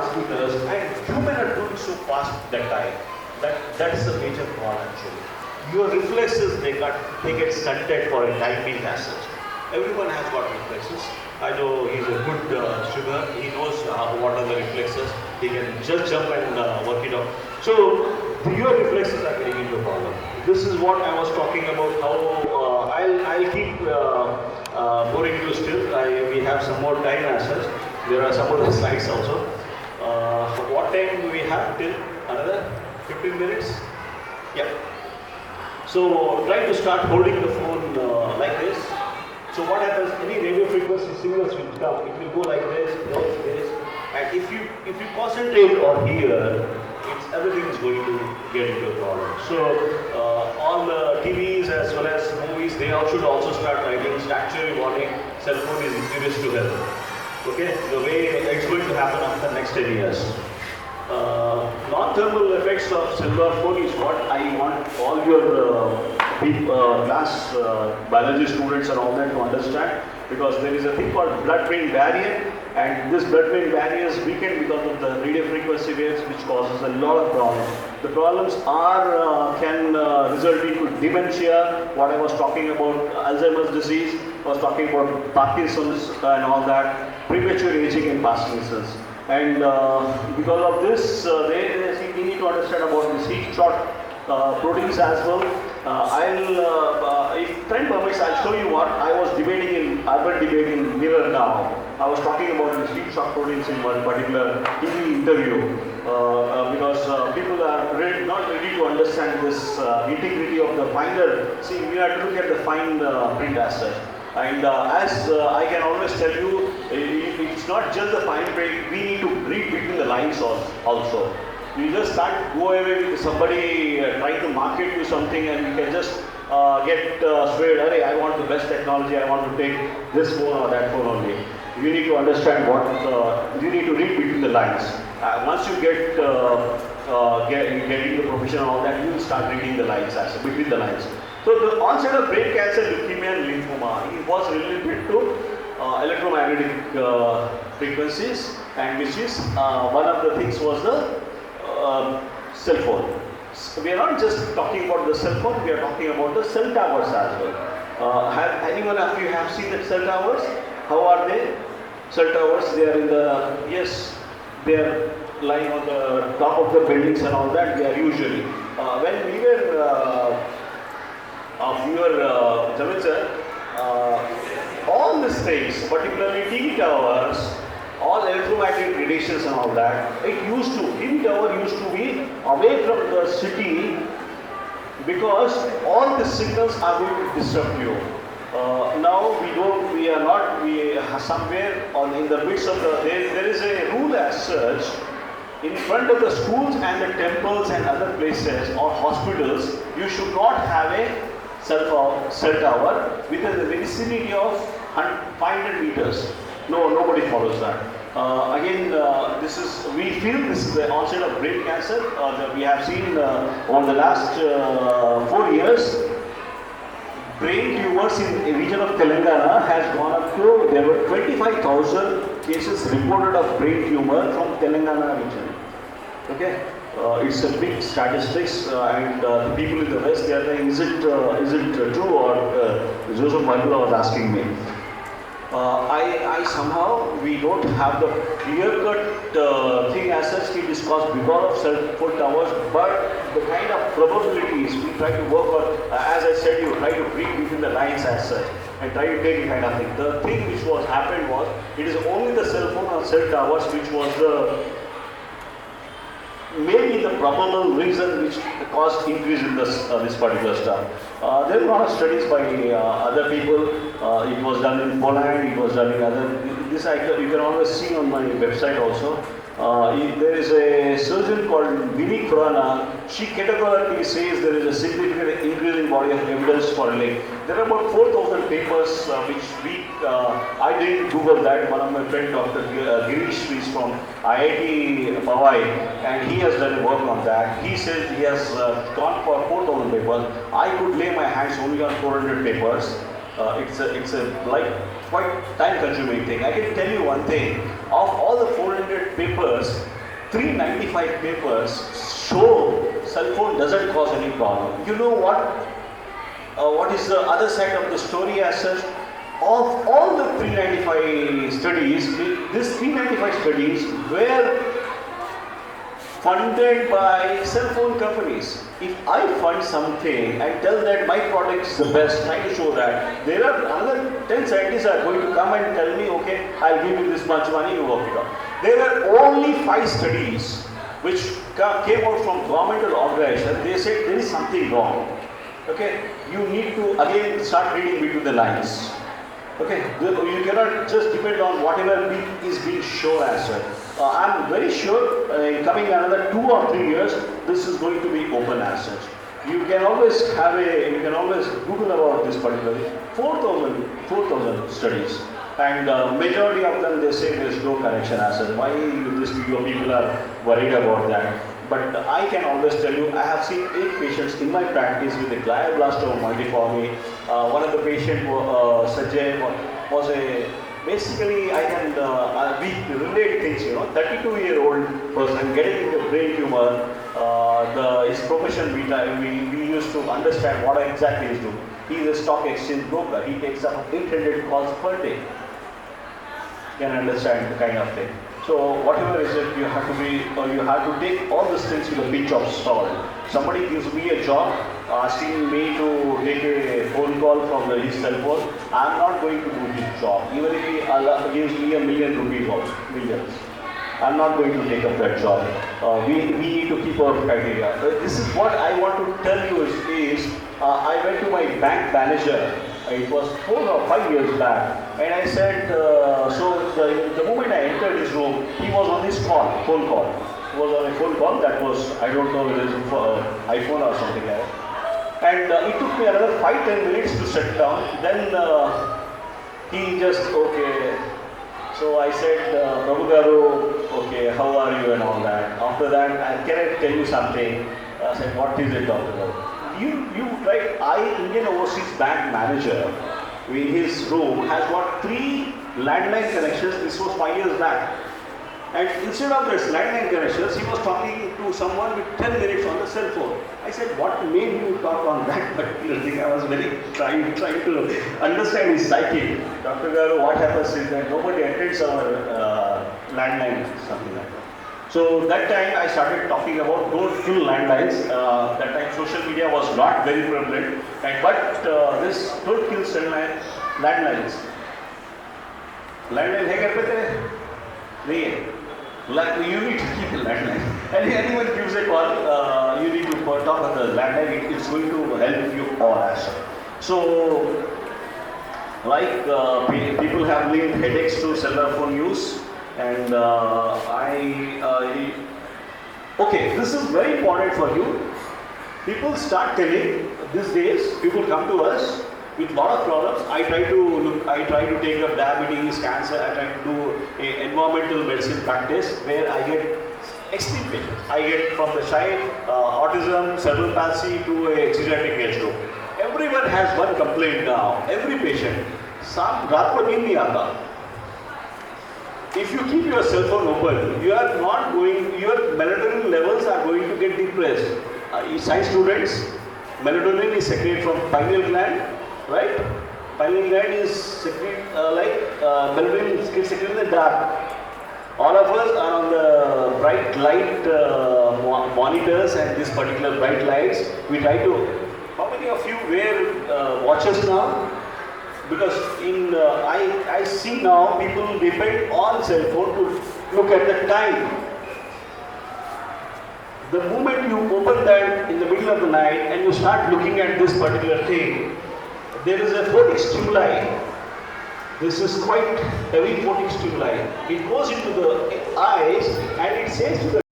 transmitters, and human are doing so fast that time. That is the major call actually. Your reflexes, they get stunted for a time being as such. Everyone has got reflexes. I know he's a good swimmer. He knows what are the reflexes. He can just jump and work it out. So your reflexes are getting into a problem. This is what I was talking about. How I'll keep boring you still. We have some more time as such. There are some other slides also. What time do we have till? Another 15 minutes? Yeah. So try to start holding the phone like this. So what happens? Any radio frequency signals will come. It will go like this, and if you concentrate on here, everything is going to get into a problem. So all the TVs as well as movies, they should also start writing statutory warning. Cell phone is injurious to health. Okay, the way it's going to happen after next 10 years. Non-thermal effects of cellular phone is what I want all your class biology students and all that to understand, because there is a thing called blood-brain barrier, and this blood-brain barrier is weakened because of the radio frequency waves, which causes a lot of problems. The problems can result into dementia, what I was talking about, Alzheimer's disease, I was talking about Parkinson's and all that, premature aging and Parkinson's. And because of this, we need to understand about these heat shock proteins as well. If time permits, I'll show you what I was debating in urban debate in Mirror now. I was talking about these heat shock proteins in one particular TV interview because people are not ready to understand this integrity of the finer. See, we have to look at the fine print as such. And as I can always tell you, it's not just the fine print, we need to read between the lines also. You just can't go away with somebody trying to market you something and you can just get swayed, hey, I want the best technology, I want to take this phone or that phone only. You need to understand what, you need to read between the lines. Once you get into the profession and all that, you will start reading the lines, between the lines. So the onset of brain cancer, leukemia and lymphoma, it was related to electromagnetic frequencies, and which is one of the things was the cell phone. So we are not just talking about the cell phone, we are talking about the cell towers as well. Have anyone of you have seen the cell towers? How are they? Cell towers, they are in the, yes, they are lying on the top of the buildings and all that, they are usually. When we were Jamil sir, all these things, particularly TV towers, all electromagnetic radiations and all that, TV tower used to be away from the city because all the signals are going to disrupt you. Now we are somewhere in the midst of there is a rule as such, in front of the schools and the temples and other places or hospitals, you should not have a cell tower within the vicinity of 500 meters. No, nobody follows that. We feel this is the onset of brain cancer. We have seen over the last 4 years, brain tumors in the region of Telangana has gone up to, there were 25,000 cases reported of brain tumor from Telangana region. Okay? It's a big statistics, and the people in the West, they are saying, is it true, or Joseph Mandela was asking me. I somehow, we don't have the clear-cut thing as such to discuss because of cell phone towers, but the kind of probabilities we try to work on, as I said, you try to read between the lines as such, and try to take a kind of thing. The thing which was happened was, it is only the cell phone or cell towers which was the maybe the probable reason which caused increase in this particular stuff. There are a lot of studies by other people. It was done in Poland, it was done in other. This you can always see on my website also. There is a surgeon called Vinnie Khurana. She categorically says there is a significant increase in body of evidence for a leg. There are about 4,000 papers which I didn't Google that. One of my friends, Dr. Girish, is from IIT Mumbai, and he has done work on that. He says he has gone for 4,000 papers. I could lay my hands only on 400 papers. It's a like quite time-consuming thing. I can tell you one thing. Of all the 400 papers, 395 papers show cell phone doesn't cause any problem. You know what? What is the other side of the story as such? Of all the 395 studies, these 395 studies were funded by cell phone companies. If I fund something and tell that my product is the best, try to show that, there are another 10 scientists are going to come and tell me, okay, I'll give you this much money, you work it out. There were only 5 studies which came out from governmental organization. They said there is something wrong. Okay, you need to again start reading between the lines. Okay, you cannot just depend on whatever is being shown as well. I'm very sure in coming another 2 or 3 years, this is going to be open as such. You can always Google about this particularly. 4,000 studies, and majority of them they say there is no connection as such. Why this people are worried about that? But I can always tell you, I have seen 8 patients in my practice with a glioblastoma multiforme. One of the patients, Sajay, was a, basically I can we relate things, 32-year-old person getting into brain tumor. His profession we used to understand what exactly he is doing. He is a stock exchange broker. He takes up 800 calls per day. You can understand the kind of thing. So whatever is it, you have to take all these things with a pinch of salt. Somebody gives me a job, asking me to take a phone call from his cell phone. I am not going to do his job. Even if he gives me $1 million also, millions. I am not going to take up that job. We need to keep our criteria. This is what I want to tell you is I went to my bank manager. It was 4 or 5 years back, and I said, the moment I entered his room, he was on his phone call. He was on a phone call that was, I don't know whether it was for iPhone or something like that. And it took me another 5-10 minutes to sit down. Then he just, okay. So I said, Prabhu Garu, okay, how are you and all that. After that, can I tell you something? I said, what is it, Dr. Garu? Indian Overseas Bank manager in his room has got 3 landline connections. This was 5 years back. And instead of this landline connections, he was talking to someone with 10 minutes on the cell phone. I said, what made you talk on that particular thing? I was very trying to understand his psyche. Dr. Garu, what happens is that nobody attends our landline, something like that. So that time I started talking about don't kill landlines. That time social media was not very prevalent, but this don't kill landlines. Landline है घर पे तेरे? नहीं है. You need to keep a landline. And anyone gives a call, you need to talk on the landline. It's going to help you all as well. So, like people have linked headaches to cellular phone use. And okay, this is very important for you. People start telling these days. People come to us with a lot of problems. I try to take up diabetes, cancer. I try to do an environmental medicine practice where I get extreme patients. I get from the child autism, cerebral palsy to a geriatric age group. Everyone has one complaint now. Every patient. Some रात को नींद नहीं आता. If you keep your cell phone open, your melatonin levels are going to get depressed. Science students, melatonin is secreted from pineal gland, right? Pineal gland is secreted melatonin is secreted in the dark. All of us are on the bright light monitors and these particular bright lights. We try to. How many of you wear watches now? Because I see now people depend on cell phone to look at the time. The moment you open that in the middle of the night and you start looking at this particular thing, there is a photic stimuli. This is quite heavy photic stimuli. It goes into the eyes and it says to the